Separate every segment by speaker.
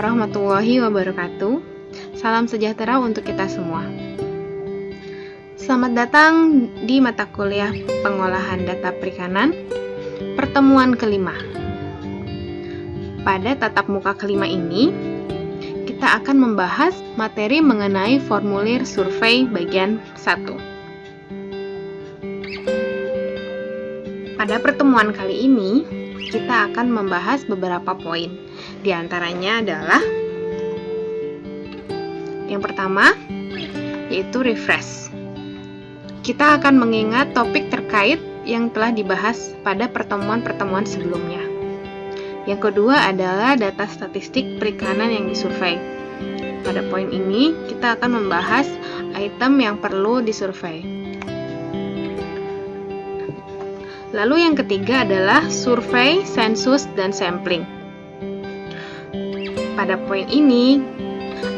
Speaker 1: warahmatullahi wabarakatuh. Salam sejahtera untuk kita semua. Selamat datang di mata kuliah Pengolahan Data Perikanan, pertemuan kelima. Pada tatap muka kelima ini, kita akan membahas materi mengenai formulir survei bagian 1. Pada pertemuan kali ini, kita akan membahas beberapa poin. Di antaranya adalah yang pertama, yaitu refresh. Kita akan mengingat topik terkait yang telah dibahas pada pertemuan-pertemuan sebelumnya. Yang kedua adalah data statistik perikanan yang disurvei. Pada poin ini, kita akan membahas item yang perlu disurvei. Lalu yang ketiga adalah survei, sensus, dan sampling. Pada poin ini,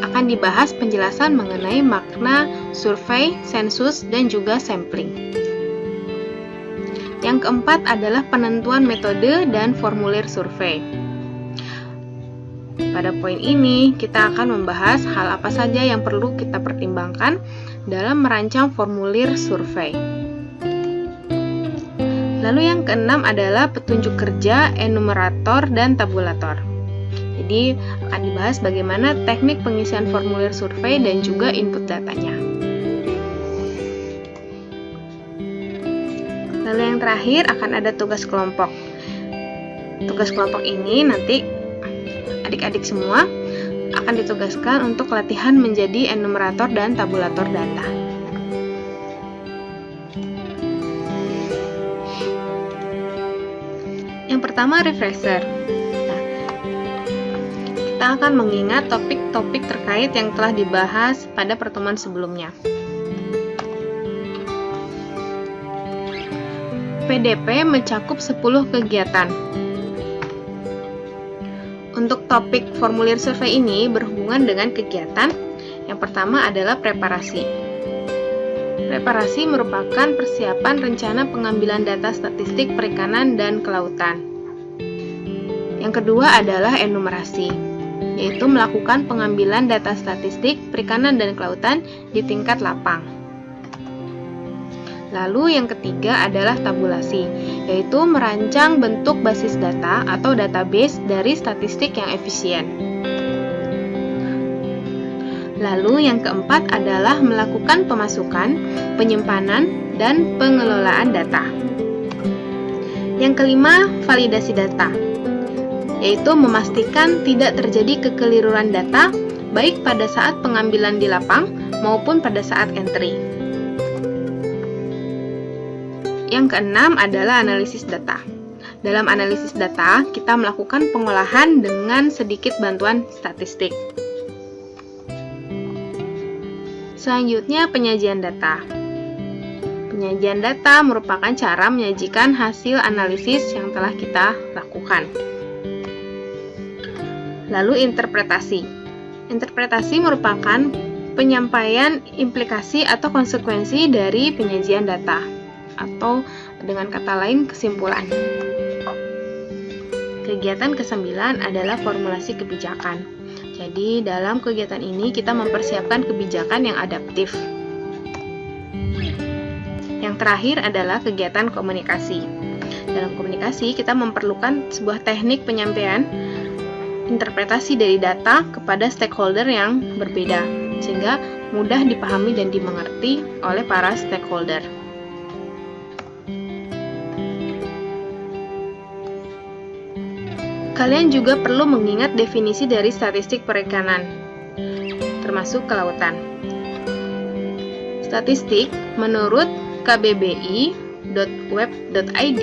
Speaker 1: akan dibahas penjelasan mengenai makna survei, sensus, dan juga sampling. Yang keempat adalah penentuan metode dan formulir survei. Pada poin ini, kita akan membahas hal apa saja yang perlu kita pertimbangkan dalam merancang formulir survei. Lalu yang keenam adalah petunjuk kerja, enumerator, dan tabulator. Jadi, akan dibahas bagaimana teknik pengisian formulir survei dan juga input datanya. Lalu yang terakhir akan ada tugas kelompok. Tugas kelompok ini nanti adik-adik semua akan ditugaskan untuk latihan menjadi enumerator dan tabulator data. Yang pertama, refresher. Kita akan mengingat topik-topik terkait yang telah dibahas pada pertemuan sebelumnya. PDP mencakup 10 kegiatan. Untuk topik formulir survei ini berhubungan dengan kegiatan. Yang pertama adalah preparasi. Preparasi merupakan persiapan rencana pengambilan data statistik perikanan dan kelautan. Yang kedua adalah enumerasi, yaitu melakukan pengambilan data statistik perikanan dan kelautan di tingkat lapang. Lalu yang ketiga adalah tabulasi, yaitu merancang bentuk basis data atau database dari statistik yang efisien. Lalu yang keempat adalah melakukan pemasukan, penyimpanan, dan pengelolaan data. Yang kelima, validasi data, yaitu memastikan tidak terjadi kekeliruan data baik pada saat pengambilan di lapang maupun pada saat entry. Yang keenam adalah analisis data. Dalam analisis data, kita melakukan pengolahan dengan sedikit bantuan statistik. Selanjutnya, penyajian data. Penyajian data merupakan cara menyajikan hasil analisis yang telah kita lakukan. Lalu interpretasi. Interpretasi merupakan penyampaian implikasi atau konsekuensi dari penyajian data, atau dengan kata lain kesimpulan. Kegiatan ke-9 adalah formulasi kebijakan. Jadi dalam kegiatan ini kita mempersiapkan kebijakan yang adaptif. Yang terakhir adalah kegiatan komunikasi. Dalam komunikasi kita memerlukan sebuah teknik penyampaian interpretasi dari data kepada stakeholder yang berbeda, sehingga mudah dipahami dan dimengerti oleh para stakeholder. Kalian juga perlu mengingat definisi dari statistik perikanan, termasuk kelautan. Statistik menurut kbbi.web.id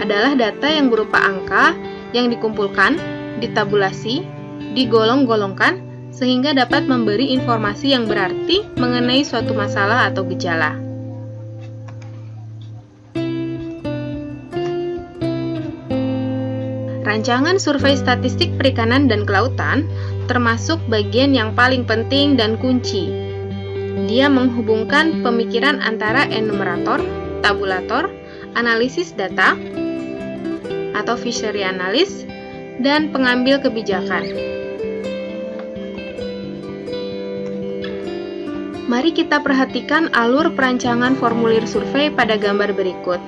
Speaker 1: adalah data yang berupa angka yang dikumpulkan, ditabulasi, digolong-golongkan, sehingga dapat memberi informasi yang berarti mengenai suatu masalah atau gejala. Rancangan survei statistik perikanan dan kelautan termasuk bagian yang paling penting dan kunci. Dia menghubungkan pemikiran antara enumerator, tabulator, analisis data, atau fishery analyst, dan pengambil kebijakan. Mari kita perhatikan alur perancangan formulir survei pada gambar berikut.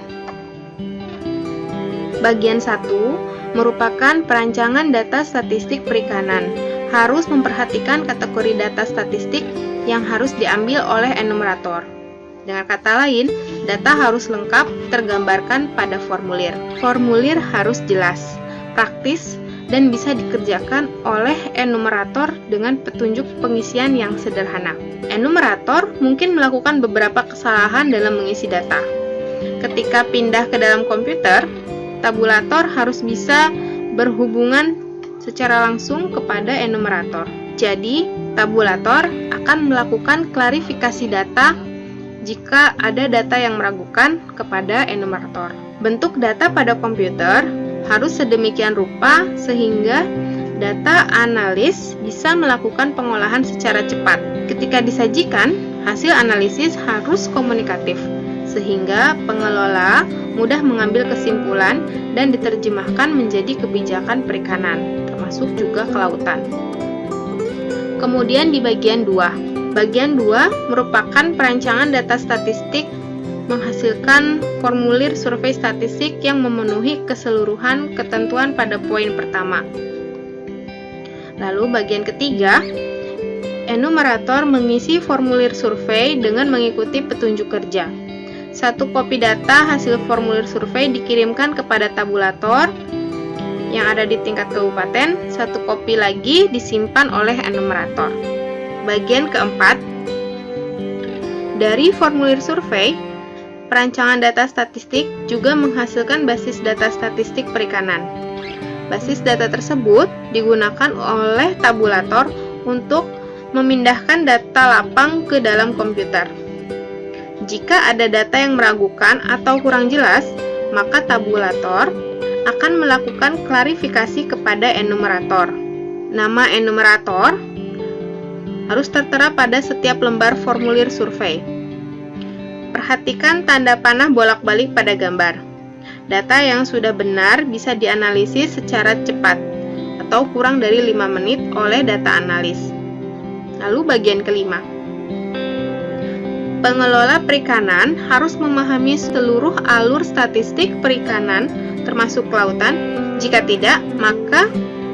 Speaker 1: Bagian 1 merupakan perancangan data statistik perikanan. Harus memperhatikan kategori data statistik yang harus diambil oleh enumerator. Dengan kata lain, data harus lengkap tergambarkan pada formulir. Formulir harus jelas, praktis, dan bisa dikerjakan oleh enumerator dengan petunjuk pengisian yang sederhana. Enumerator mungkin melakukan beberapa kesalahan dalam mengisi data. Ketika pindah ke dalam komputer, tabulator harus bisa berhubungan secara langsung kepada enumerator. Jadi, tabulator akan melakukan klarifikasi data jika ada data yang meragukan kepada enumerator. Bentuk data pada komputer harus sedemikian rupa sehingga data analis bisa melakukan pengolahan secara cepat. Ketika disajikan, hasil analisis harus komunikatif, sehingga pengelola mudah mengambil kesimpulan dan diterjemahkan menjadi kebijakan perikanan, termasuk juga kelautan. Kemudian di bagian 2. Bagian 2 merupakan perancangan data statistik menghasilkan formulir survei statistik yang memenuhi keseluruhan ketentuan pada poin pertama. Lalu bagian ketiga, enumerator mengisi formulir survei dengan mengikuti petunjuk kerja. 1 kopi data hasil formulir survei dikirimkan kepada tabulator yang ada di tingkat kabupaten, 1 kopi lagi disimpan oleh enumerator. Bagian keempat, dari formulir survei, perancangan data statistik juga menghasilkan basis data statistik perikanan. Basis data tersebut digunakan oleh tabulator untuk memindahkan data lapang ke dalam komputer. Jika ada data yang meragukan atau kurang jelas, maka tabulator akan melakukan klarifikasi kepada enumerator. Nama enumerator harus tertera pada setiap lembar formulir survei. Perhatikan tanda panah bolak-balik pada gambar. Data yang sudah benar bisa dianalisis secara cepat atau kurang dari 5 menit oleh data analis. Lalu bagian kelima. Pengelola perikanan harus memahami seluruh alur statistik perikanan termasuk kelautan. Jika tidak, maka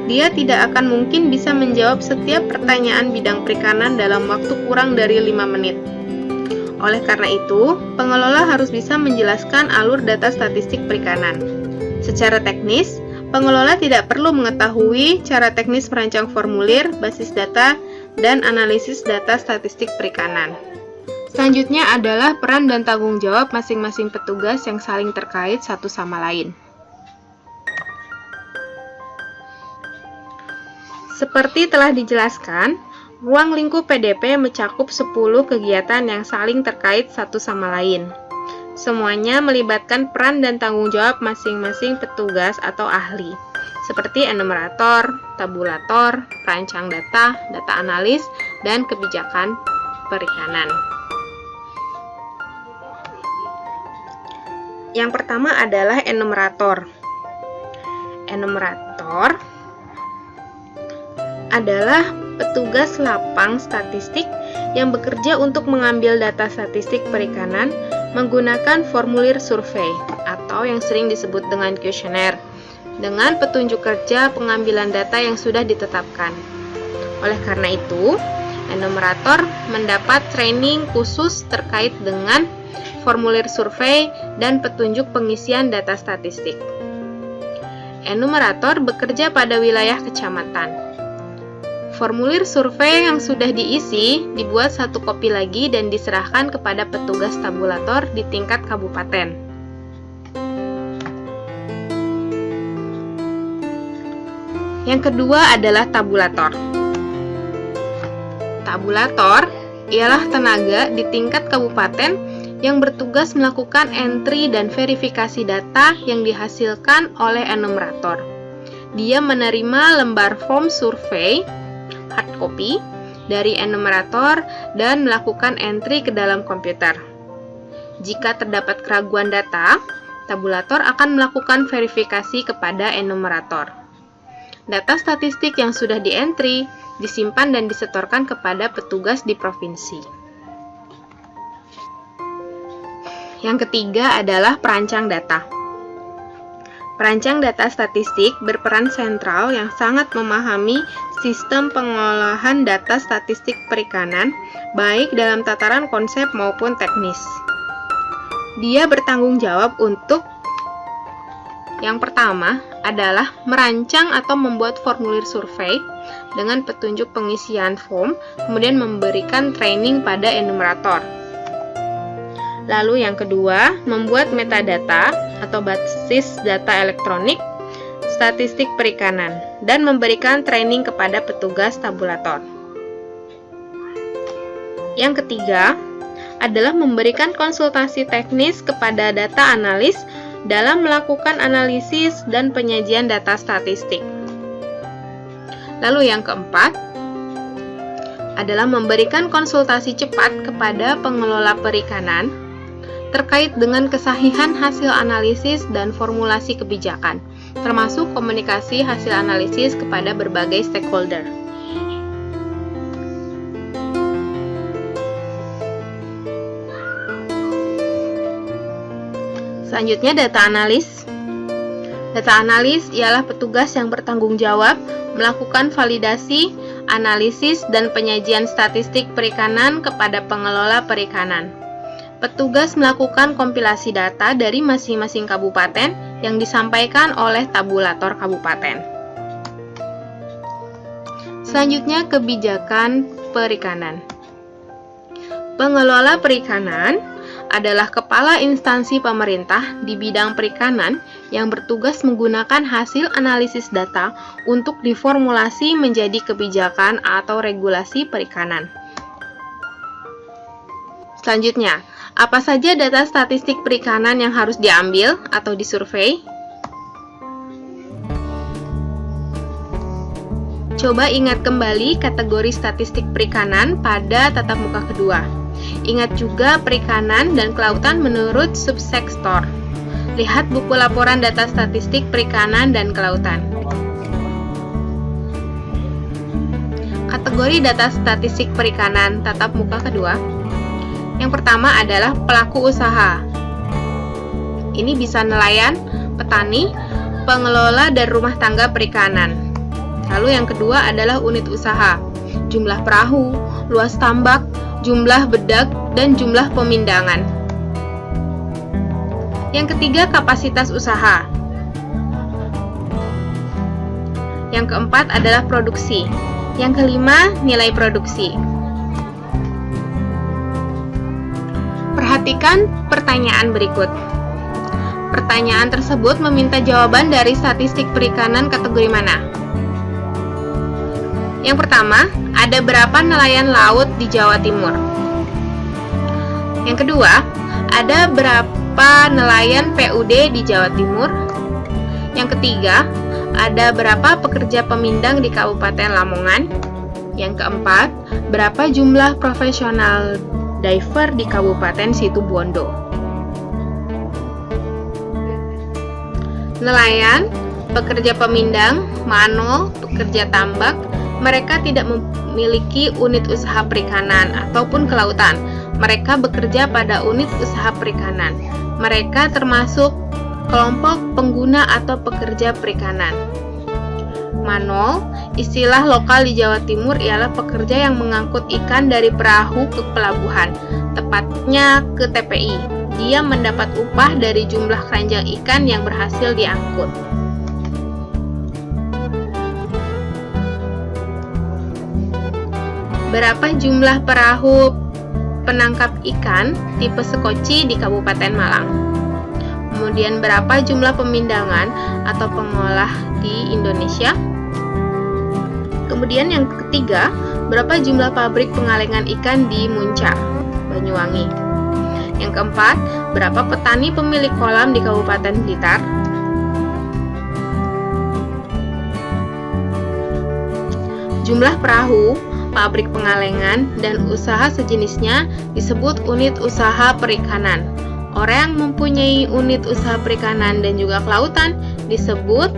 Speaker 1: dia tidak akan mungkin bisa menjawab setiap pertanyaan bidang perikanan dalam waktu kurang dari 5 menit. Oleh karena itu, pengelola harus bisa menjelaskan alur data statistik perikanan. Secara teknis, pengelola tidak perlu mengetahui cara teknis merancang formulir, basis data, dan analisis data statistik perikanan. Selanjutnya adalah peran dan tanggung jawab masing-masing petugas yang saling terkait satu sama lain. Seperti telah dijelaskan, ruang lingkup PDP mencakup 10 kegiatan yang saling terkait satu sama lain. Semuanya melibatkan peran dan tanggung jawab masing-masing petugas atau ahli, seperti enumerator, tabulator, perancang data, data analis, dan kebijakan perikanan. Yang pertama adalah enumerator. Enumerator adalah petugas lapang statistik yang bekerja untuk mengambil data statistik perikanan menggunakan formulir survei atau yang sering disebut dengan kuesioner dengan petunjuk kerja pengambilan data yang sudah ditetapkan. Oleh karena itu, enumerator mendapat training khusus terkait dengan formulir survei dan petunjuk pengisian data statistik. Enumerator bekerja pada wilayah kecamatan. Formulir survei yang sudah diisi dibuat 1 kopi lagi dan diserahkan kepada petugas tabulator di tingkat kabupaten. Yang kedua adalah tabulator. Tabulator ialah tenaga di tingkat kabupaten yang bertugas melakukan entry dan verifikasi data yang dihasilkan oleh enumerator. Dia menerima lembar form survei hard copy dari enumerator dan melakukan entry ke dalam komputer. Jika terdapat keraguan data, tabulator akan melakukan verifikasi kepada enumerator. Data statistik yang sudah di-entry disimpan dan disetorkan kepada petugas di provinsi. Yang ketiga adalah perancang data. Perancang data statistik berperan sentral yang sangat memahami sistem pengolahan data statistik perikanan, baik dalam tataran konsep maupun teknis. Dia bertanggung jawab untuk yang pertama adalah merancang atau membuat formulir survei dengan petunjuk pengisian form, kemudian memberikan training pada enumerator. Lalu yang kedua, membuat metadata atau basis data elektronik statistik perikanan dan memberikan training kepada petugas tabulator. Yang ketiga adalah memberikan konsultasi teknis kepada data analis dalam melakukan analisis dan penyajian data statistik. Lalu yang keempat adalah memberikan konsultasi cepat kepada pengelola perikanan terkait dengan kesahihan hasil analisis dan formulasi kebijakan, termasuk komunikasi hasil analisis kepada berbagai stakeholder. Selanjutnya, data analis. Data analis ialah petugas yang bertanggung jawab melakukan validasi, analisis, dan penyajian statistik perikanan kepada pengelola perikanan. Petugas melakukan kompilasi data dari masing-masing kabupaten yang disampaikan oleh tabulator kabupaten. Selanjutnya, kebijakan perikanan. Pengelola perikanan adalah kepala instansi pemerintah di bidang perikanan yang bertugas menggunakan hasil analisis data untuk diformulasi menjadi kebijakan atau regulasi perikanan. Selanjutnya, apa saja data statistik perikanan yang harus diambil atau disurvei? Coba ingat kembali kategori statistik perikanan pada tatap muka kedua. Ingat juga perikanan dan kelautan menurut subsektor. Lihat buku laporan data statistik perikanan dan kelautan. Kategori data statistik perikanan tatap muka kedua. Yang pertama adalah pelaku usaha. Ini bisa nelayan, petani, pengelola dan rumah tangga perikanan. Lalu yang kedua adalah unit usaha, jumlah perahu, luas tambak, jumlah bedak, dan jumlah pemindangan. Yang ketiga, kapasitas usaha. Yang keempat adalah produksi. Yang kelima, nilai produksi. Perhatikan pertanyaan berikut. Pertanyaan tersebut meminta jawaban dari statistik perikanan kategori mana? Yang pertama, ada berapa nelayan laut di Jawa Timur? Yang kedua, ada berapa nelayan PUD di Jawa Timur? Yang ketiga, ada berapa pekerja pemindang di Kabupaten Lamongan? Yang keempat, berapa jumlah profesional diver di Kabupaten Situbondo? Nelayan, pekerja pemindang, manol, pekerja tambak, mereka tidak memiliki unit usaha perikanan ataupun kelautan. Mereka bekerja pada unit usaha perikanan. Mereka termasuk kelompok pengguna atau pekerja perikanan. Manol, istilah lokal di Jawa Timur, ialah pekerja yang mengangkut ikan dari perahu ke pelabuhan, tepatnya ke TPI. Dia mendapat upah dari jumlah keranjang ikan yang berhasil diangkut. Berapa jumlah perahu penangkap ikan tipe sekoci di Kabupaten Malang? Kemudian berapa jumlah pemindangan atau pengolah di Indonesia? Kemudian yang ketiga, berapa jumlah pabrik pengalengan ikan di Muncar, Banyuwangi? Yang keempat, berapa petani pemilik kolam di Kabupaten Blitar? Jumlah perahu, pabrik pengalengan, dan usaha sejenisnya disebut unit usaha perikanan. Orang yang mempunyai unit usaha perikanan dan juga kelautan disebut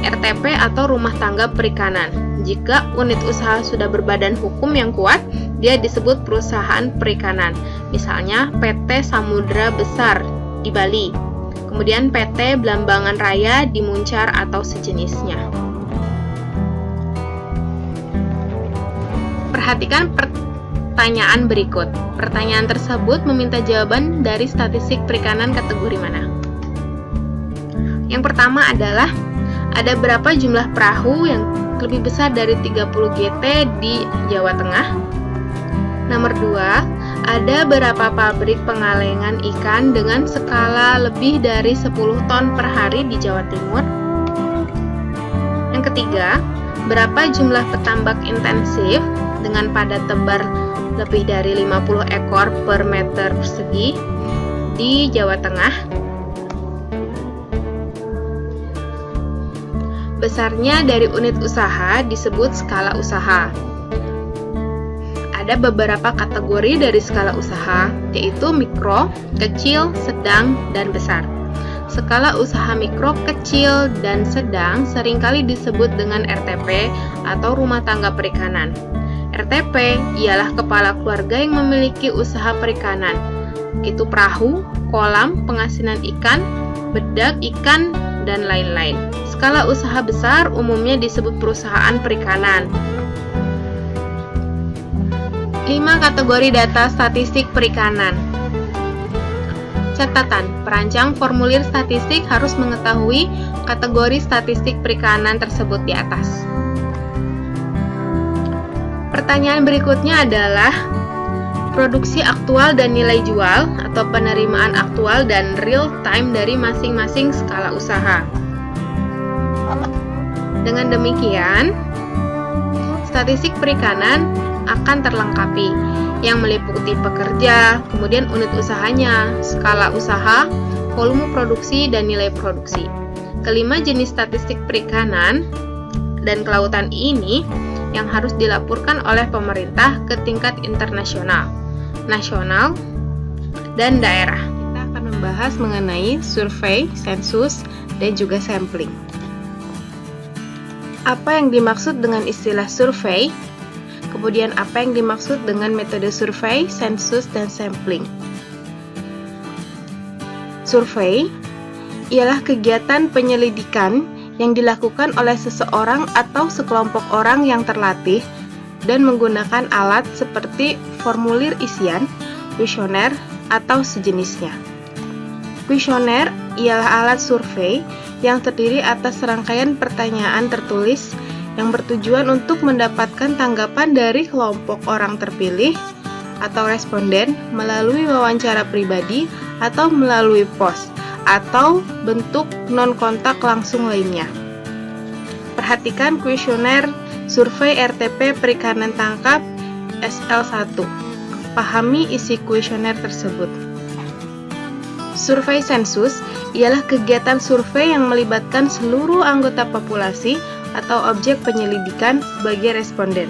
Speaker 1: RTP atau rumah tangga perikanan. Jika unit usaha sudah berbadan hukum yang kuat, dia disebut perusahaan perikanan. Misalnya PT Samudra Besar di Bali, kemudian PT Blambangan Raya di Muncar atau sejenisnya. Perhatikan pertanyaan berikut. Pertanyaan tersebut meminta jawaban dari statistik perikanan kategori mana? Yang pertama adalah, ada berapa jumlah perahu yang lebih besar dari 30 GT di Jawa Tengah? Nomor 2, ada berapa pabrik pengalengan ikan dengan skala lebih dari 10 ton per hari di Jawa Timur? Yang ketiga, berapa jumlah petambak intensif dengan padat tebar lebih dari 50 ekor per meter persegi di Jawa Tengah? Besarnya dari unit usaha disebut skala usaha. Ada beberapa kategori dari skala usaha, yaitu mikro, kecil, sedang, dan besar. Skala usaha mikro, kecil, dan sedang seringkali disebut dengan RTP atau rumah tangga perikanan. RTP ialah kepala keluarga yang memiliki usaha perikanan, yaitu perahu, kolam pengasinan ikan, bedak ikan, dan lain-lain. Skala usaha besar umumnya disebut perusahaan perikanan. 5 kategori data statistik perikanan. Catatan, perancang formulir statistik harus mengetahui kategori statistik perikanan tersebut di atas. Pertanyaan berikutnya adalah, produksi aktual dan nilai jual atau penerimaan aktual dan real time dari masing-masing skala usaha. Dengan demikian, statistik perikanan akan terlengkapi, yang meliputi pekerja, kemudian unit usahanya, skala usaha, volume produksi, dan nilai produksi. Kelima jenis statistik perikanan dan kelautan ini yang harus dilaporkan oleh pemerintah ke tingkat internasional, nasional, dan daerah. Kita akan membahas mengenai survei, sensus, dan juga sampling. Apa yang dimaksud dengan istilah survei? Kemudian apa yang dimaksud dengan metode survei, sensus, dan sampling? Survei ialah kegiatan penyelidikan yang dilakukan oleh seseorang atau sekelompok orang yang terlatih dan menggunakan alat seperti formulir isian, kuesioner, atau sejenisnya. Kuesioner ialah alat survei yang terdiri atas serangkaian pertanyaan tertulis yang bertujuan untuk mendapatkan tanggapan dari kelompok orang terpilih atau responden melalui wawancara pribadi atau melalui pos atau bentuk non-kontak langsung lainnya. Perhatikan kuesioner survei RTP Perikanan Tangkap SL1. Pahami isi kuesioner tersebut. Survei sensus ialah kegiatan survei yang melibatkan seluruh anggota populasi atau objek penyelidikan sebagai responden.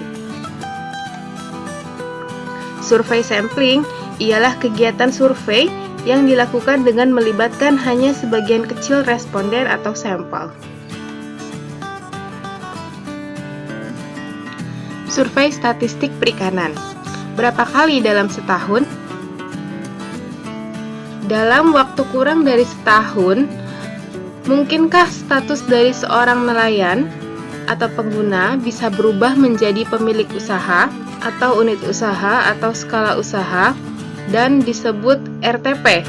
Speaker 1: Survei sampling ialah kegiatan survei yang dilakukan dengan melibatkan hanya sebagian kecil responden atau sampel. Survei statistik perikanan. Berapa kali dalam setahun? Dalam waktu kurang dari setahun, mungkinkah status dari seorang nelayan atau pengguna bisa berubah menjadi pemilik usaha atau unit usaha atau skala usaha dan disebut RTP?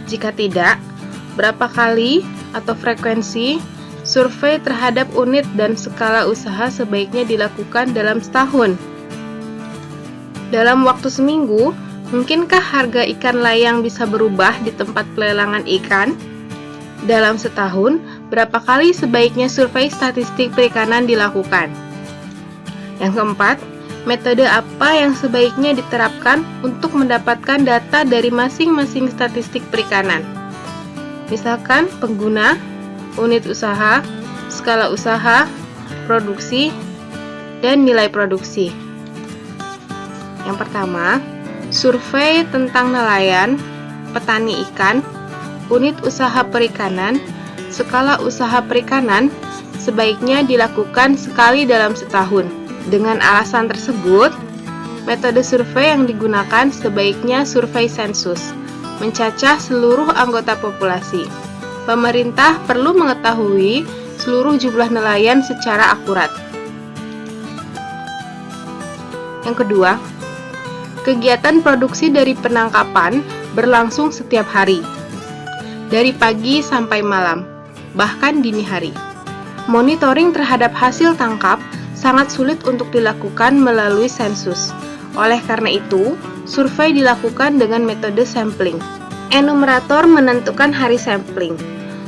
Speaker 1: Jika tidak, berapa kali atau frekuensi survei terhadap unit dan skala usaha sebaiknya dilakukan dalam setahun? Dalam waktu seminggu, mungkinkah harga ikan layang bisa berubah di tempat pelelangan ikan? Dalam setahun, berapa kali sebaiknya survei statistik perikanan dilakukan? Yang keempat, metode apa yang sebaiknya diterapkan untuk mendapatkan data dari masing-masing statistik perikanan? Misalkan pengguna, unit usaha, skala usaha, produksi, dan nilai produksi. Yang pertama, survei tentang nelayan, petani ikan, unit usaha perikanan, skala usaha perikanan sebaiknya dilakukan sekali dalam setahun. Dengan alasan tersebut, Metode survei yang digunakan sebaiknya survei sensus, mencacah seluruh anggota populasi. Pemerintah perlu mengetahui seluruh jumlah nelayan secara akurat. Yang kedua, kegiatan produksi dari penangkapan berlangsung setiap hari, dari pagi sampai malam, bahkan dini hari. Monitoring terhadap hasil tangkap sangat sulit untuk dilakukan melalui sensus. Oleh karena itu, survei dilakukan dengan metode sampling. Enumerator menentukan hari sampling.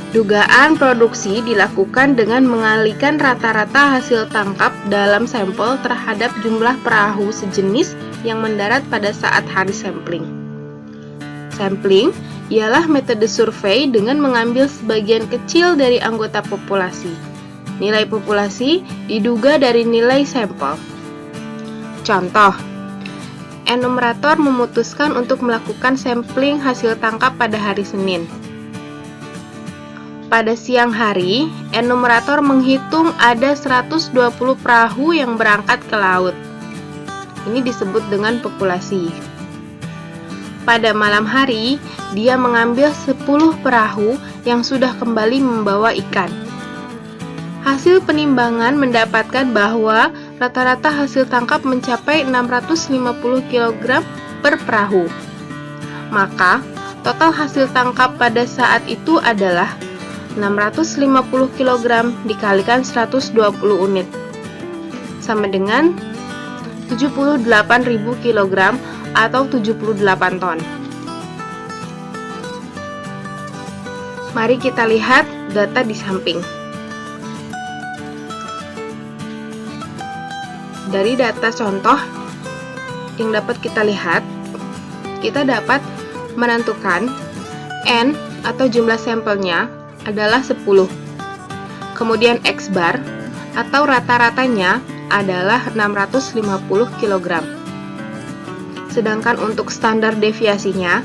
Speaker 1: Dugaan produksi dilakukan dengan mengalihkan rata-rata hasil tangkap dalam sampel terhadap jumlah perahu sejenis yang mendarat pada saat hari sampling. Sampling ialah metode survei dengan mengambil sebagian kecil dari anggota populasi. Nilai populasi diduga dari nilai sampel. Contoh, enumerator memutuskan untuk melakukan sampling hasil tangkap pada hari Senin. Pada siang hari, enumerator menghitung ada 120 perahu yang berangkat ke laut. Ini disebut dengan populasi. Pada malam hari, dia mengambil 10 perahu yang sudah kembali membawa ikan. Hasil penimbangan mendapatkan bahwa rata-rata hasil tangkap mencapai 650 kg per perahu. Maka, total hasil tangkap pada saat itu adalah 650 kg dikalikan 120 unit, sama dengan 78.000 kg atau 78 ton. Mari kita lihat data di samping. Dari data contoh yang dapat kita lihat, kita dapat menentukan N atau jumlah sampelnya adalah 10. Kemudian X bar atau rata-ratanya adalah 650 kg. Sedangkan untuk standar deviasinya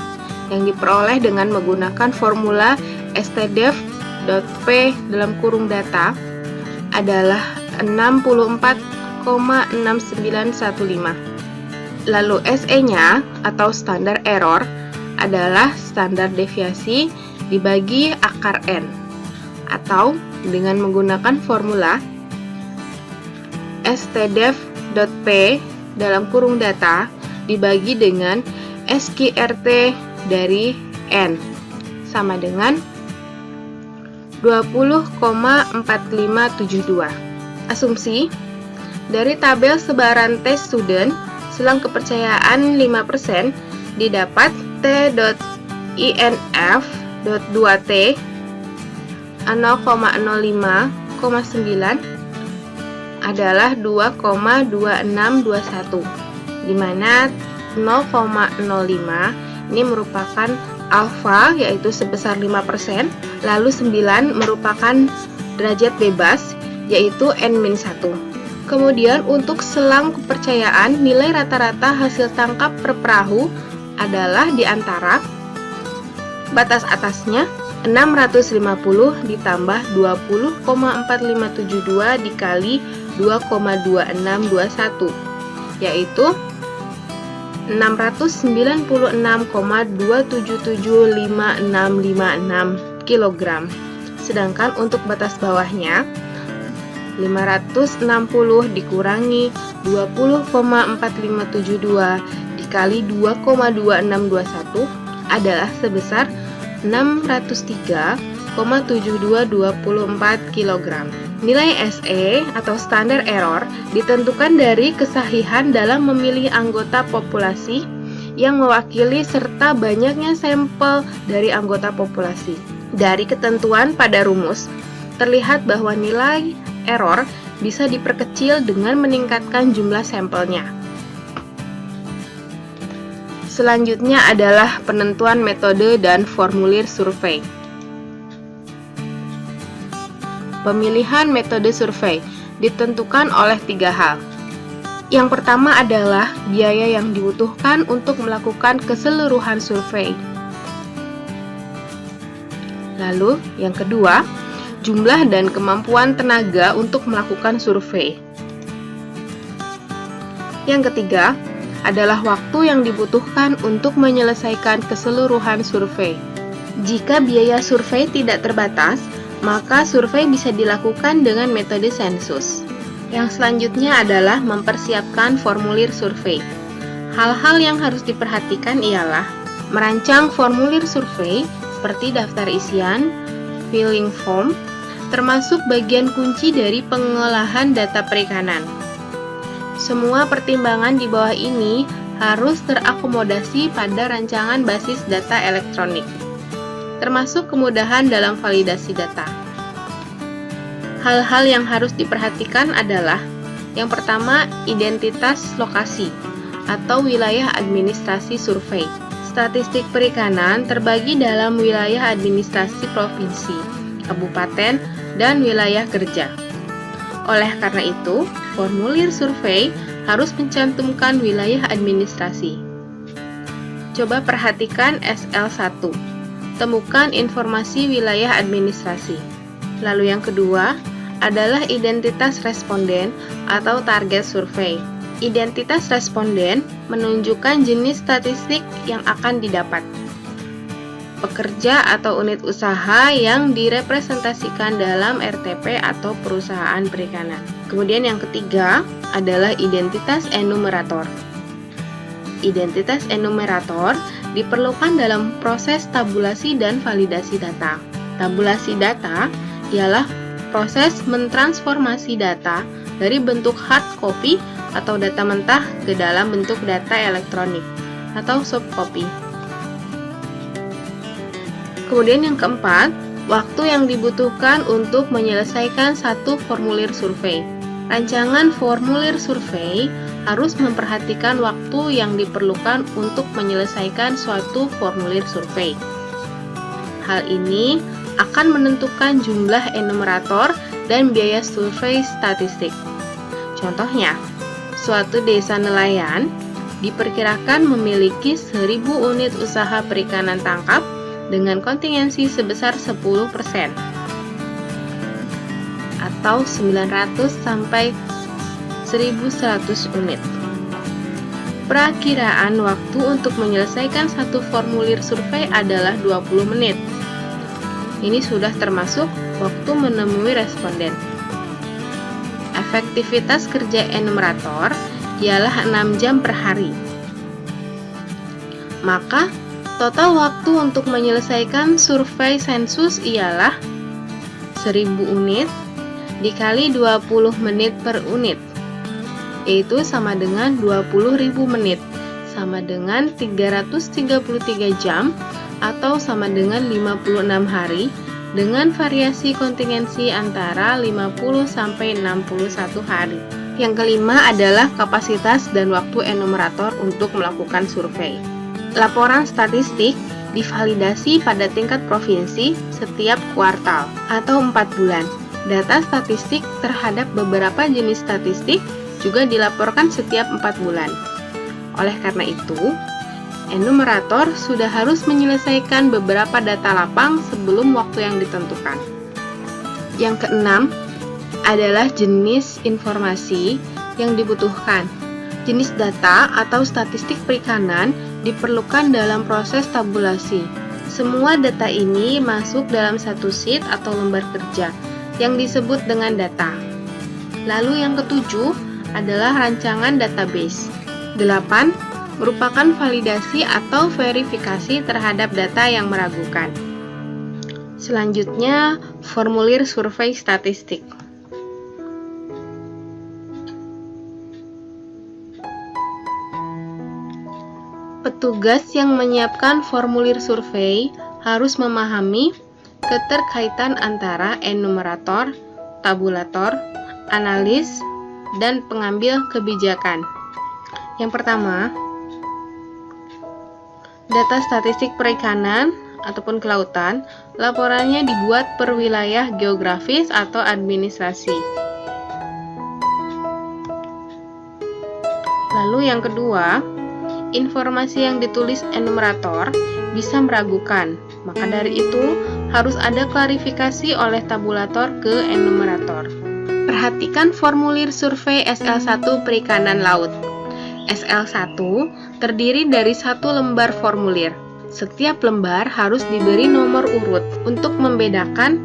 Speaker 1: yang diperoleh dengan menggunakan formula stdef.p dalam kurung data adalah 64,6915. Lalu SE-nya atau standar error adalah standar deviasi dibagi akar N, atau dengan menggunakan formula stdef.p dalam kurung data dibagi dengan SQRT dari N sama dengan 20,4572. Asumsi dari tabel sebaran tes student selang kepercayaan 5% didapat T.INF.2T 0,05,9 adalah 2,2621, di mana 0,05 ini merupakan alfa, yaitu sebesar 5%, lalu 9 merupakan derajat bebas, yaitu N-1. Kemudian untuk selang kepercayaan, nilai rata-rata hasil tangkap per perahu adalah di antara batas atasnya 650 ditambah 20,4572 dikali 2,2621, yaitu 696,2775656 kg. Sedangkan untuk batas bawahnya 560 dikurangi 20,4572 dikali 2,2621 adalah sebesar 603,7224 kg. Nilai SE atau standar error ditentukan dari kesahihan dalam memilih anggota populasi yang mewakili serta banyaknya sampel dari anggota populasi. Dari ketentuan pada rumus, terlihat bahwa nilai error bisa diperkecil dengan meningkatkan jumlah sampelnya. Selanjutnya adalah penentuan metode dan formulir survei. Pemilihan metode survei ditentukan oleh 3 hal. Yang pertama adalah biaya yang dibutuhkan untuk melakukan keseluruhan survei. Lalu, yang kedua, jumlah dan kemampuan tenaga untuk melakukan survei. Yang ketiga, adalah waktu yang dibutuhkan untuk menyelesaikan keseluruhan survei. Jika biaya survei tidak terbatas, maka survei bisa dilakukan dengan metode sensus. Yang selanjutnya adalah mempersiapkan formulir survei. Hal-hal yang harus diperhatikan ialah merancang formulir survei seperti daftar isian, filling form, termasuk bagian kunci dari pengolahan data perikanan. Semua pertimbangan di bawah ini harus terakomodasi pada rancangan basis data elektronik, termasuk kemudahan dalam validasi data. Hal-hal yang harus diperhatikan adalah yang pertama, identitas lokasi atau wilayah administrasi survei. Statistik perikanan terbagi dalam wilayah administrasi provinsi, kabupaten, dan wilayah kerja. Oleh karena itu, formulir survei harus mencantumkan wilayah administrasi. Coba perhatikan SL1. Temukan informasi wilayah administrasi. Lalu yang kedua adalah identitas responden atau target survei. Identitas responden menunjukkan jenis statistik yang akan didapat. Pekerja atau unit usaha yang direpresentasikan dalam RTP atau perusahaan perikanan. Kemudian yang ketiga adalah identitas enumerator. Identitas enumerator diperlukan dalam proses tabulasi dan validasi data. Tabulasi data ialah proses mentransformasi data dari bentuk hard copy atau data mentah ke dalam bentuk data elektronik atau soft copy. Kemudian yang keempat, waktu yang dibutuhkan untuk menyelesaikan satu formulir survei. Rancangan formulir survei harus memperhatikan waktu yang diperlukan untuk menyelesaikan suatu formulir survei. Hal ini akan menentukan jumlah enumerator dan biaya survei statistik. Contohnya, suatu desa nelayan diperkirakan memiliki 1000 unit usaha perikanan tangkap dengan kontingensi sebesar 10% atau 900 sampai 1100 unit. Perakiraan waktu untuk menyelesaikan satu formulir survei adalah 20 menit. Ini sudah termasuk waktu menemui responden. Efektivitas kerja enumerator ialah 6 jam per hari. Maka, total waktu untuk menyelesaikan survei sensus ialah 1000 unit dikali 20 menit per unit, yaitu sama dengan 20.000 menit, sama dengan 333 jam, atau sama dengan 56 hari, dengan variasi kontingensi antara 50 sampai 61 hari. Yang kelima adalah kapasitas dan waktu enumerator untuk melakukan survei. Laporan statistik divalidasi pada tingkat provinsi setiap kuartal atau 4 bulan. Data statistik terhadap beberapa jenis statistik juga dilaporkan setiap 4 bulan. Oleh karena itu, enumerator sudah harus menyelesaikan beberapa data lapang sebelum waktu yang ditentukan. Yang keenam adalah jenis informasi yang dibutuhkan. Jenis data atau statistik perikanan diperlukan dalam proses tabulasi. Semua data ini masuk dalam satu sheet atau lembar kerja yang disebut dengan data. Lalu yang ketujuh adalah rancangan database. 8. Merupakan validasi atau verifikasi terhadap data yang meragukan. Selanjutnya, formulir survei statistik. Petugas yang menyiapkan formulir survei harus memahami keterkaitan antara enumerator, tabulator, analis, dan pengambil kebijakan. Yang pertama, data statistik perikanan ataupun kelautan, laporannya dibuat per wilayah geografis atau administrasi. Lalu yang kedua, informasi yang ditulis enumerator bisa meragukan. Maka dari itu, harus ada klarifikasi oleh tabulator ke enumerator. Perhatikan formulir survei SL1 perikanan laut. SL1 terdiri dari satu lembar formulir. Setiap lembar harus diberi nomor urut untuk membedakan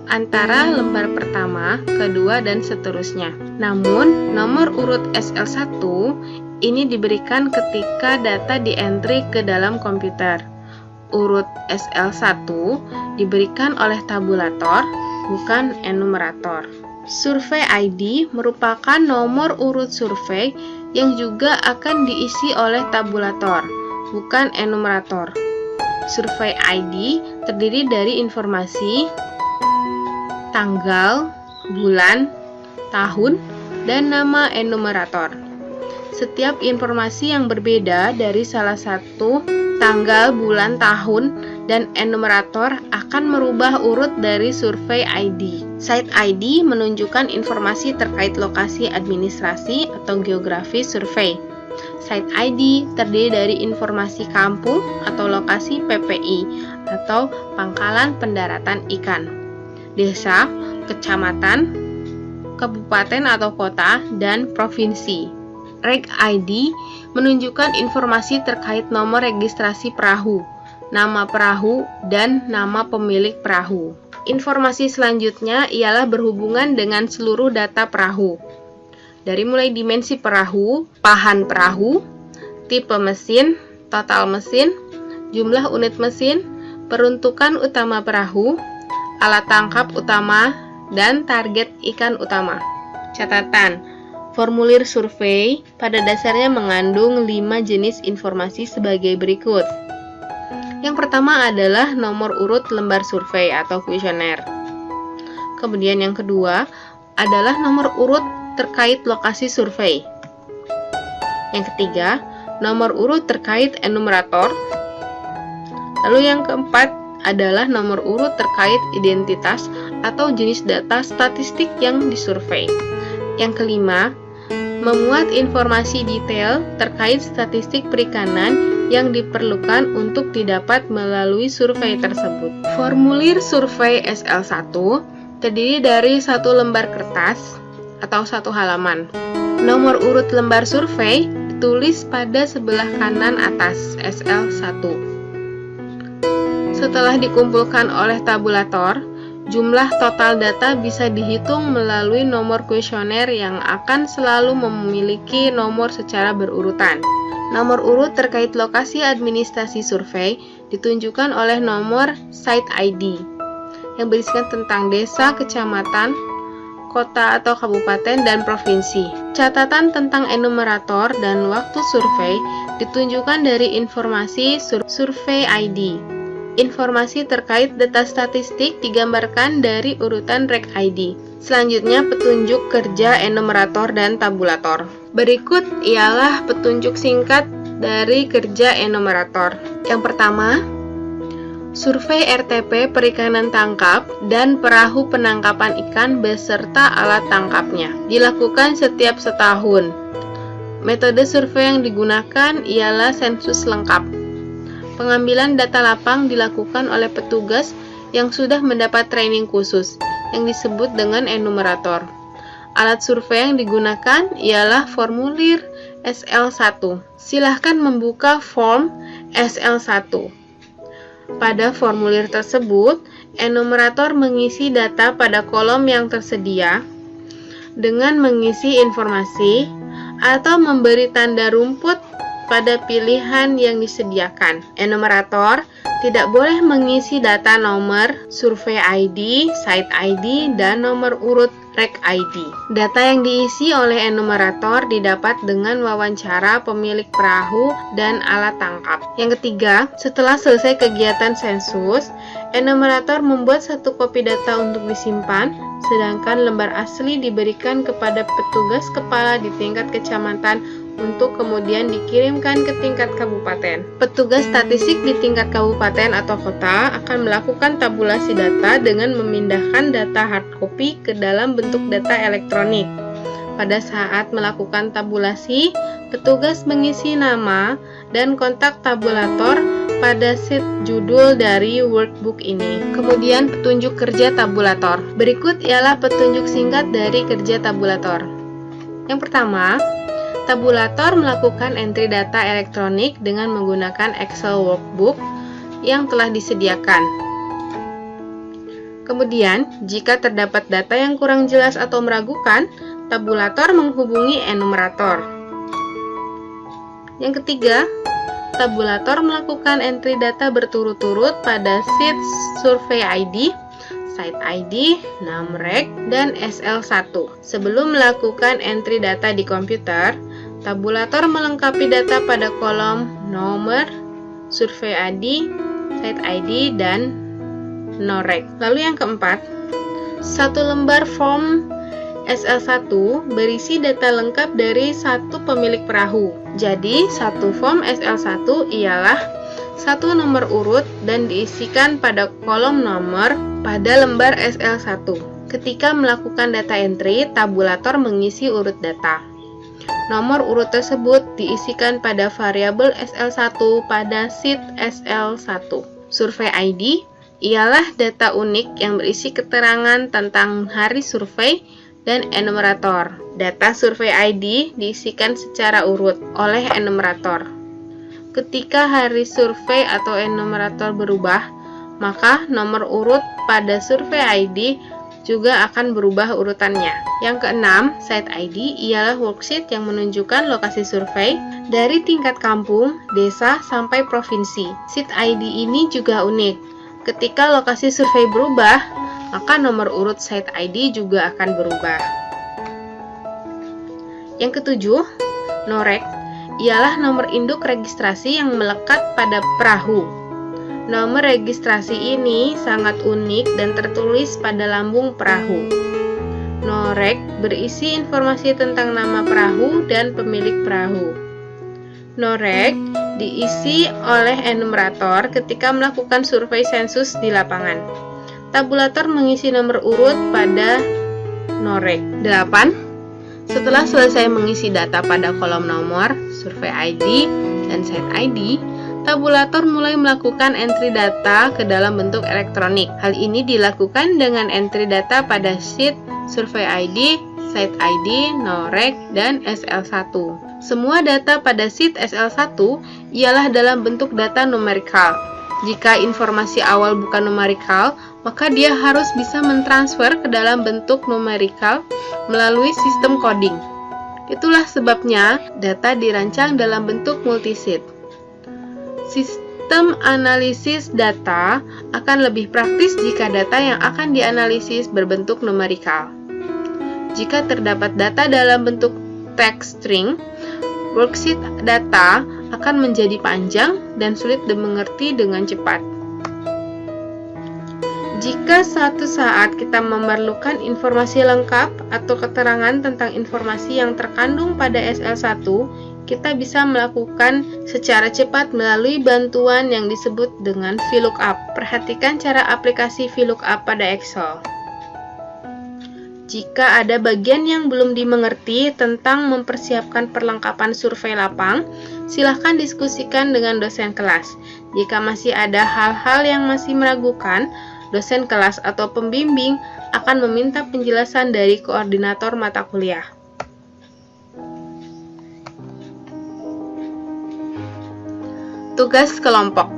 Speaker 1: antara lembar pertama, kedua, dan seterusnya. Namun, nomor urut SL1 ini diberikan ketika data di-entry ke dalam komputer. Urut SL1 diberikan oleh tabulator, bukan enumerator. Survei ID merupakan nomor urut survei yang juga akan diisi oleh tabulator, bukan enumerator. Survei ID terdiri dari informasi tanggal, bulan, tahun, dan nama enumerator. Setiap informasi yang berbeda dari salah satu tanggal, bulan, tahun, dan enumerator akan merubah urut dari survei ID. Site ID menunjukkan informasi terkait lokasi administrasi atau geografi survei. Site ID terdiri dari informasi kampung atau lokasi PPI atau pangkalan pendaratan ikan, desa, kecamatan, kabupaten atau kota, dan provinsi. Reg ID menunjukkan informasi terkait nomor registrasi perahu, nama perahu, dan nama pemilik perahu. Informasi selanjutnya ialah berhubungan dengan seluruh data perahu, dari mulai dimensi perahu, pahan perahu, tipe mesin, total mesin, jumlah unit mesin, peruntukan utama perahu, alat tangkap utama, dan target ikan utama. Catatan: formulir survei pada dasarnya mengandung 5 jenis informasi sebagai berikut. Yang pertama adalah nomor urut lembar survei atau kuesioner. Kemudian yang kedua adalah nomor urut terkait lokasi survei. Yang ketiga, nomor urut terkait enumerator. Lalu yang keempat adalah nomor urut terkait identitas atau jenis data statistik yang disurvei. Yang kelima, memuat informasi detail terkait statistik perikanan yang diperlukan untuk didapat melalui survei tersebut. Formulir survei SL1 terdiri dari satu lembar kertas atau satu halaman. Nomor urut lembar survei ditulis pada sebelah kanan atas SL1. Setelah dikumpulkan oleh tabulator, jumlah total data bisa dihitung melalui nomor kuesioner yang akan selalu memiliki nomor secara berurutan. Nomor urut terkait lokasi administrasi survei ditunjukkan oleh nomor site ID yang berisikan tentang desa, kecamatan, kota atau kabupaten, dan provinsi. Catatan tentang enumerator dan waktu survei ditunjukkan dari informasi survei ID. Informasi terkait data statistik digambarkan dari urutan reg ID. Selanjutnya, petunjuk kerja enumerator dan tabulator. Berikut ialah petunjuk singkat dari kerja enumerator. Yang pertama, survei RTP perikanan tangkap dan perahu penangkapan ikan beserta alat tangkapnya dilakukan setiap setahun. Metode survei yang digunakan ialah sensus lengkap. Pengambilan data lapang dilakukan oleh petugas yang sudah mendapat training khusus, yang disebut dengan enumerator. Alat survei yang digunakan ialah formulir SL1. Silahkan membuka form SL1. Pada formulir tersebut, enumerator mengisi data pada kolom yang tersedia dengan mengisi informasi atau memberi tanda rumput pada pilihan yang disediakan. Enumerator tidak boleh mengisi data nomor, survei ID, site ID, dan nomor urut reg ID. Data yang diisi oleh enumerator didapat dengan wawancara pemilik perahu dan alat tangkap. Yang ketiga, setelah selesai kegiatan sensus, enumerator membuat satu kopi data untuk disimpan, sedangkan lembar asli diberikan kepada petugas kepala di tingkat kecamatan untuk kemudian dikirimkan ke tingkat kabupaten. Petugas statistik di tingkat kabupaten atau kota akan melakukan tabulasi data dengan memindahkan data hard copy ke dalam bentuk data elektronik. Pada saat melakukan tabulasi, petugas mengisi nama dan kontak tabulator pada sheet judul dari workbook ini. Kemudian petunjuk kerja tabulator. Berikut ialah petunjuk singkat dari kerja tabulator. Yang pertama, Tabulator melakukan entry data elektronik dengan menggunakan Excel workbook yang telah disediakan. Kemudian, jika terdapat data yang kurang jelas atau meragukan, tabulator menghubungi enumerator. Yang ketiga, tabulator melakukan entry data berturut-turut pada sheet survey ID, site ID, NumRec, dan SL1. Sebelum melakukan entry data di komputer, tabulator melengkapi data pada kolom nomor, survey ID, site ID, dan NumRec. Lalu yang keempat, satu lembar form SL1 berisi data lengkap dari satu pemilik perahu. Jadi, satu form SL1 ialah satu nomor urut dan diisikan pada kolom nomor pada lembar SL1. Ketika melakukan data entry, tabulator mengisi urut data. Nomor urut tersebut diisikan pada variabel SL1 pada sheet SL1. Survei ID ialah data unik yang berisi keterangan tentang hari survei dan enumerator. Data survei ID diisikan secara urut oleh enumerator. Ketika hari survei atau enumerator berubah, maka nomor urut pada survei ID juga akan berubah urutannya. Yang keenam, site ID ialah worksheet yang menunjukkan lokasi survei dari tingkat kampung, desa, sampai provinsi. Sheet ID ini juga unik. Ketika lokasi survei berubah, maka nomor urut site ID juga akan berubah. Yang ketujuh, NumRec ialah nomor induk registrasi yang melekat pada perahu. Nomor registrasi ini sangat unik dan tertulis pada lambung perahu. NumRec berisi informasi tentang nama perahu dan pemilik perahu. NumRec diisi oleh enumerator ketika melakukan survei sensus di lapangan. Tabulator mengisi nomor urut pada NumRec. 8. Setelah selesai mengisi data pada kolom nomor, survei ID, dan site ID, tabulator mulai melakukan entry data ke dalam bentuk elektronik. Hal ini dilakukan dengan entry data pada sheet, survei ID, site ID, NumRec, dan SL1. Semua data pada sheet SL1 ialah dalam bentuk data numerikal. Jika informasi awal bukan numerikal, maka dia harus bisa mentransfer ke dalam bentuk numerikal melalui sistem coding. Itulah sebabnya data dirancang dalam bentuk multisheet. Sistem analisis data akan lebih praktis jika data yang akan dianalisis berbentuk numerikal. Jika terdapat data dalam bentuk text string, worksheet data akan menjadi panjang dan sulit dimengerti dengan cepat. Jika suatu saat kita memerlukan informasi lengkap atau keterangan tentang informasi yang terkandung pada SL1, kita bisa melakukan secara cepat melalui bantuan yang disebut dengan VLOOKUP. Perhatikan cara aplikasi VLOOKUP pada Excel. Jika ada bagian yang belum dimengerti tentang mempersiapkan perlengkapan survei lapang, silahkan diskusikan dengan dosen kelas. Jika masih ada hal-hal yang masih meragukan, dosen kelas atau pembimbing akan meminta penjelasan dari koordinator mata kuliah. Tugas kelompok.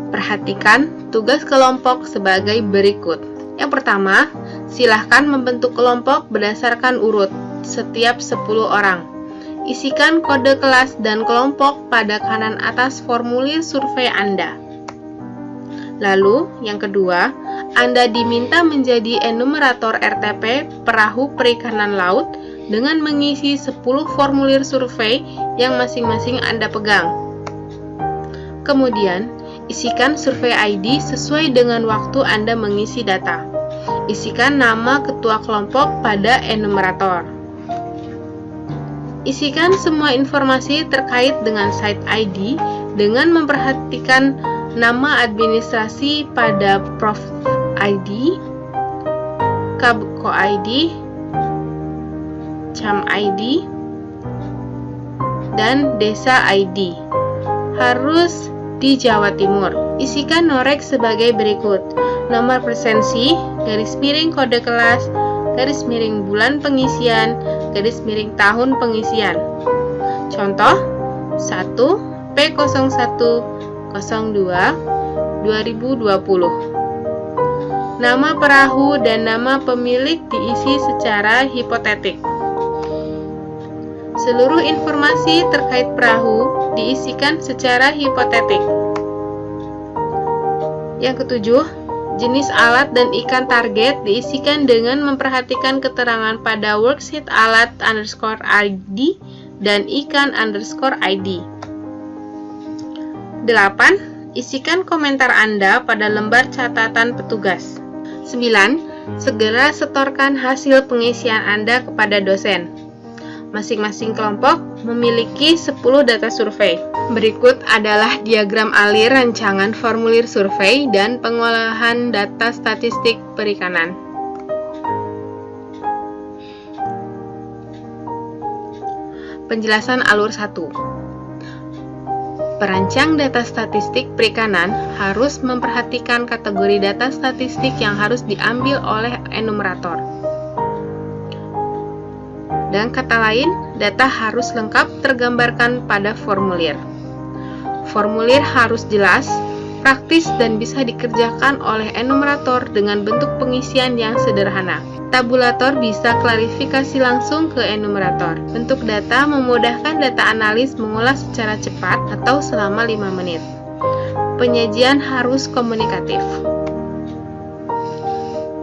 Speaker 1: Perhatikan tugas kelompok sebagai berikut. Yang pertama, silahkan membentuk kelompok berdasarkan urut, setiap 10 orang. Isikan kode kelas dan kelompok pada kanan atas formulir survei Anda. Lalu, yang kedua, Anda diminta menjadi enumerator RTP Perahu Perikanan Laut dengan mengisi 10 formulir survei yang masing-masing Anda pegang. Kemudian, isikan survei ID sesuai dengan waktu Anda mengisi data. Isikan nama ketua kelompok pada enumerator. Isikan semua informasi terkait dengan site ID dengan memperhatikan nama administrasi pada Prof ID, Kabko ID, Cam ID, dan Desa ID. Harus di Jawa Timur. Isikan NumRec sebagai berikut: nomor presensi, garis miring kode kelas, bulan pengisian, tahun pengisian. Contoh 1 P0102/2020. Nama perahu dan nama pemilik diisi secara hipotetik. Seluruh informasi terkait perahu diisikan secara hipotetik. Yang ketujuh, jenis alat dan ikan target diisikan dengan memperhatikan keterangan pada worksheet alat _ID dan ikan _ID. 8. Isikan komentar Anda pada lembar catatan petugas. 9. Segera setorkan hasil pengisian Anda kepada dosen. Masing-masing kelompok memiliki 10 data survei. Berikut adalah diagram alir rancangan formulir survei dan pengolahan data statistik perikanan. Penjelasan alur 1. Perancang data statistik perikanan harus memperhatikan kategori data statistik yang harus diambil oleh enumerator. Dan kata lain, data harus lengkap tergambarkan pada formulir. Formulir harus jelas, praktis, dan bisa dikerjakan oleh enumerator dengan bentuk pengisian yang sederhana. Tabulator bisa klarifikasi langsung ke enumerator. Bentuk data memudahkan data analis mengolah secara cepat atau selama 5 menit. Penyajian harus komunikatif.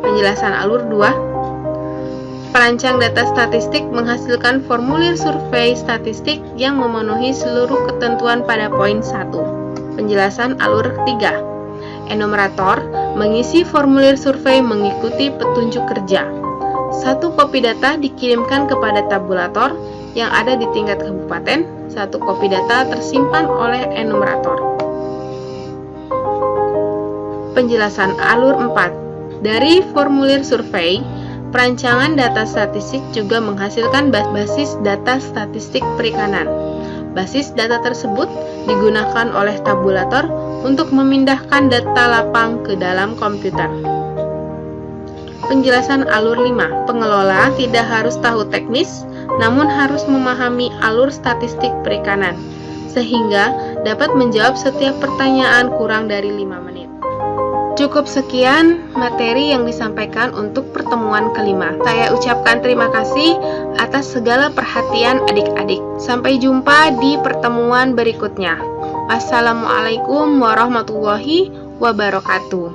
Speaker 1: Penjelasan alur 2. Perancang data statistik menghasilkan formulir survei statistik yang memenuhi seluruh ketentuan pada poin 1. Penjelasan alur 3. Enumerator mengisi formulir survei mengikuti petunjuk kerja. 1 kopi data dikirimkan kepada tabulator yang ada di tingkat kabupaten. 1 kopi data tersimpan oleh enumerator. Penjelasan alur 4. Dari formulir survei, perancangan data statistik juga menghasilkan basis data statistik perikanan. Basis data tersebut digunakan oleh tabulator untuk memindahkan data lapang ke dalam komputer. Penjelasan alur 5. Pengelola tidak harus tahu teknis, namun harus memahami alur statistik perikanan, sehingga dapat menjawab setiap pertanyaan kurang dari 5 menit. Cukup sekian materi yang disampaikan untuk pertemuan kelima. Saya ucapkan terima kasih atas segala perhatian adik-adik. Sampai jumpa di pertemuan berikutnya. Wassalamualaikum warahmatullahi wabarakatuh.